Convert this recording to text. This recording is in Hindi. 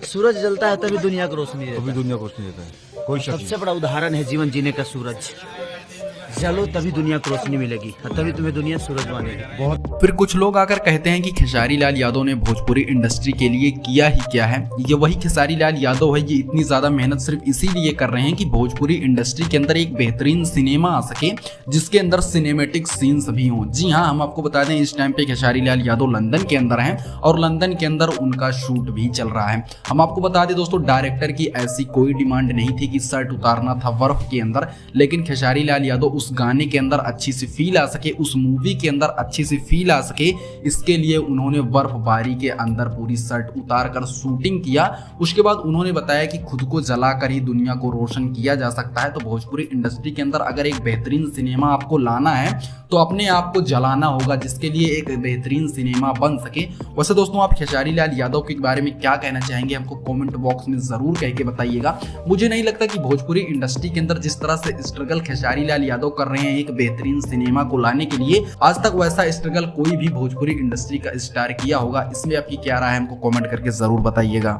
सूरज जलता है तभी दुनिया को रोशनी देता अभी है। दुनिया को रोशनी देता है, कोई शक सबसे बड़ा उदाहरण है जीवन जीने का सूरज। जलो तभी दुनिया को रोशनी मिलेगी, तभी तुम्हें दुनिया सूरज मानेगी। नहीं। बहुत फिर कुछ लोग आकर कहते हैं कि खेसारी लाल यादव ने भोजपुरी इंडस्ट्री के लिए किया ही क्या है। ये वही खेसारी लाल यादव है, ये इतनी ज्यादा मेहनत सिर्फ इसीलिए कर रहे हैं कि भोजपुरी इंडस्ट्री के अंदर एक बेहतरीन सिनेमा आ सके जिसके अंदर सिनेमेटिक सीन्स भी हों। जी हाँ, हम आपको बता दें इस टाइम पे खेसारी लाल यादव लंदन के अंदर हैं और लंदन के अंदर उनका शूट भी चल रहा है। हम आपको बता दें दोस्तों, डायरेक्टर की ऐसी कोई डिमांड नहीं थी कि शर्ट उतारना था बर्फ के अंदर, लेकिन खेसारी लाल यादव उस गाने के अंदर अच्छी सी फील आ सके, उस मूवी के अंदर अच्छी सी फील आ सके, इसके लिए उन्होंने बर्फबारी के अंदर पूरी शर्ट उतार कर शूटिंग किया। उसके बाद उन्होंने बताया कि खुद को जलाकर ही दुनिया को रोशन किया जा सकता है। तो भोजपुरी इंडस्ट्री के अंदर अगर एक बेहतरीन सिनेमा आपको लाना है तो अपने आप को जलाना होगा, जिसके लिए एक बेहतरीन सिनेमा बन सके। वैसे दोस्तों, आप खेसारी लाल यादव के बारे में क्या कहना चाहेंगे, हमको कमेंट बॉक्स में जरूर कह के बताइएगा। मुझे नहीं लगता कि भोजपुरी इंडस्ट्री के अंदर जिस तरह से स्ट्रगल खेसारी लाल यादव कर रहे हैं एक बेहतरीन सिनेमा को लाने के लिए, आज तक वैसा स्ट्रगल कोई भी भोजपुरी इंडस्ट्री का स्टार किया होगा। इसमें आपकी क्या राय है, हमको कमेंट करके जरूर बताइएगा।